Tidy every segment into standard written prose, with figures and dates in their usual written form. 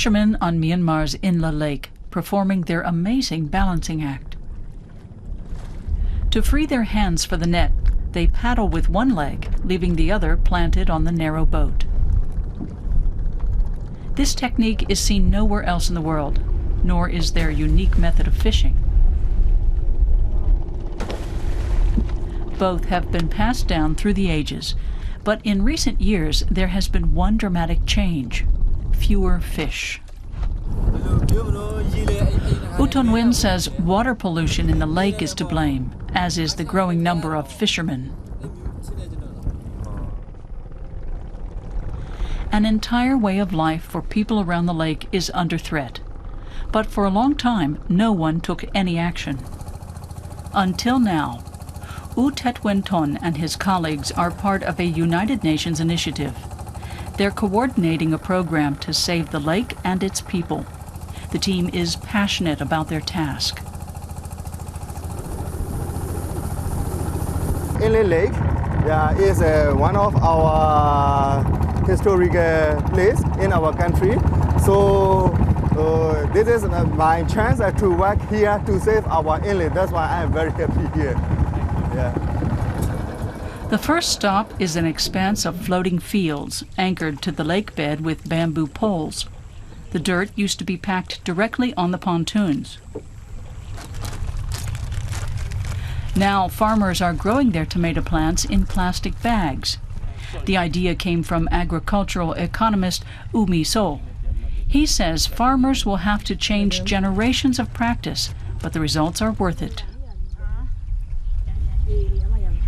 Fishermen on Myanmar's Inle Lake performing their amazing balancing act. To free their hands for the net, they paddle with one leg, leaving the other planted on the narrow boat. This technique is seen nowhere else in the world, nor is their unique method of fishing. Both have been passed down through the ages, but in recent years there has been one dramatic change: fewer fish. U Win says water pollution in the lake is to blame, as is the growing number of fishermen. An entire way of life for people around the lake is under threat. But for a long time, no one took any action. Until now. U Ton and his colleagues are part of a United Nations initiative. They're coordinating a program to save the lake and its people. The team is passionate about their task. Inle Lake is one of our historic place in our country. So this is my chance to work here to save our inlet. That's why I am very happy here. Yeah. The first stop is an expanse of floating fields anchored to the lake bed with bamboo poles. The dirt used to be packed directly on the pontoons. Now farmers are growing their tomato plants in plastic bags. The idea came from agricultural economist U So. He says farmers will have to change generations of practice, but the results are worth it.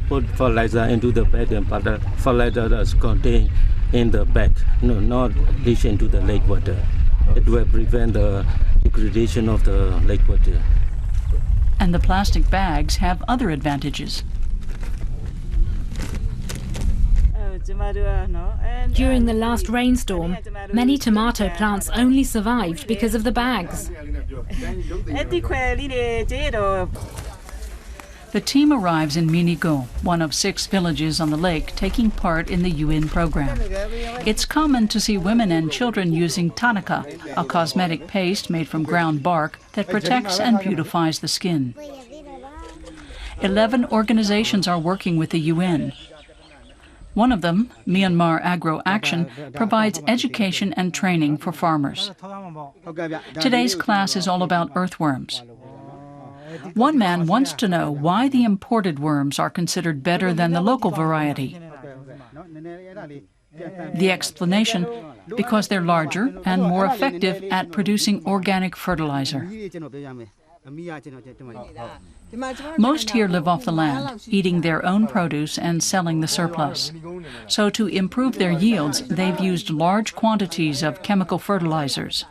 Put fertilizer into the bag and put the fertilizer is contained in the bag, not dish into the lake water. It will prevent the degradation of the lake water. And the plastic bags have other advantages. During the last rainstorm, many tomato plants only survived because of the bags. The team arrives in Minigo, one of 6 villages on the lake taking part in the UN program. It's common to see women and children using tanaka, a cosmetic paste made from ground bark that protects and beautifies the skin. 11 organizations are working with the UN. One of them, Myanmar Agro Action, provides education and training for farmers. Today's class is all about earthworms. One man wants to know why the imported worms are considered better than the local variety. The explanation: because they're larger and more effective at producing organic fertilizer. Most here live off the land, eating their own produce and selling the surplus. So to improve their yields, they've used large quantities of chemical fertilizers.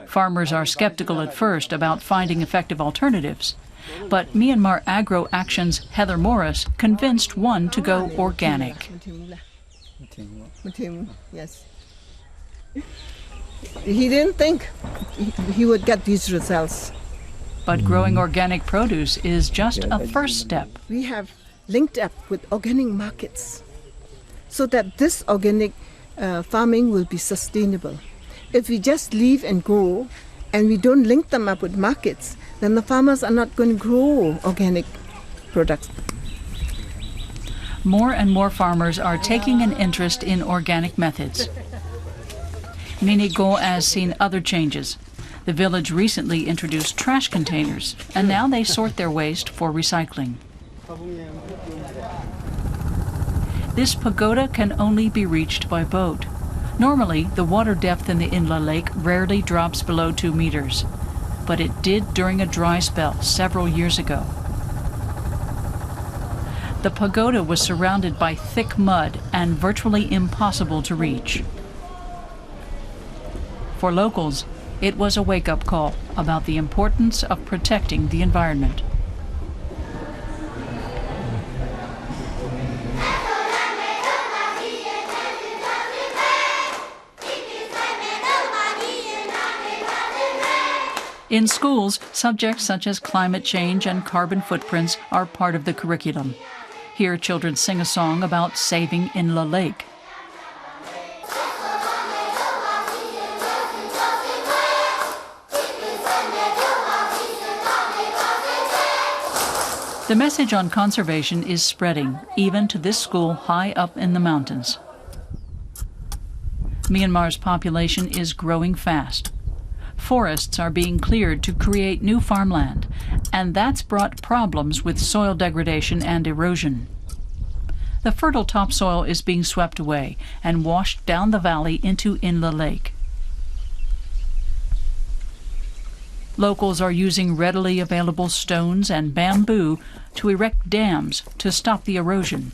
Farmers are skeptical at first about finding effective alternatives, but Myanmar Agro Action's Heather Morris convinced one to go organic. Yes. He didn't think he would get these results. But growing organic produce is just a first step. We have linked up with organic markets so that this organic farming will be sustainable. If we just leave and go and we don't link them up with markets, then the farmers are not going to grow organic products. More and more farmers are taking an interest in organic methods. Minigo has seen other changes. The village recently introduced trash containers, and now they sort their waste for recycling. This pagoda can only be reached by boat. Normally, the water depth in the Inle Lake rarely drops below 2 meters, but it did during a dry spell several years ago. The pagoda was surrounded by thick mud and virtually impossible to reach. For locals, it was a wake-up call about the importance of protecting the environment. In schools, subjects such as climate change and carbon footprints are part of the curriculum. Here, children sing a song about saving Inle Lake. The message on conservation is spreading, even to this school high up in the mountains. Myanmar's population is growing fast. Forests are being cleared to create new farmland, and that's brought problems with soil degradation and erosion. The fertile topsoil is being swept away and washed down the valley into Inle Lake. Locals are using readily available stones and bamboo to erect dams to stop the erosion.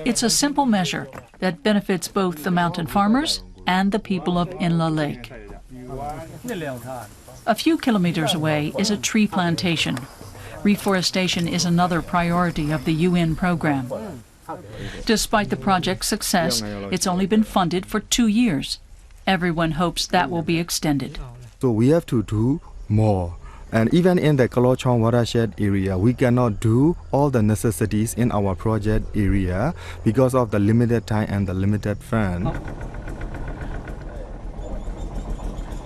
It's a simple measure that benefits both the mountain farmers and the people of Inle Lake. A few kilometers away is a tree plantation. Reforestation is another priority of the UN program. Despite the project's success, it's only been funded for 2 years. Everyone hopes that will be extended. So we have to do more. And even in the Kalochong watershed area, we cannot do all the necessities in our project area because of the limited time and the limited fund.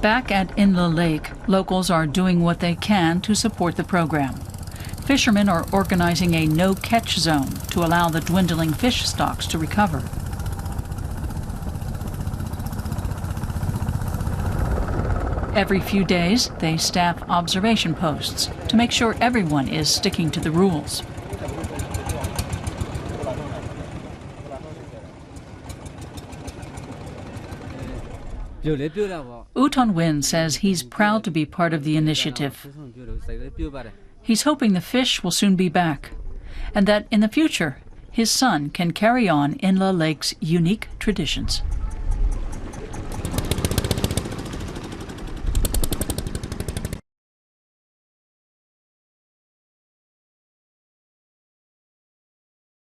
Back at Inle Lake, locals are doing what they can to support the program. Fishermen are organizing a no-catch zone to allow the dwindling fish stocks to recover. Every few days, they staff observation posts to make sure everyone is sticking to the rules. U Ton says he's proud to be part of the initiative. He's hoping the fish will soon be back, and that in the future, his son can carry on Inle Lake's unique traditions.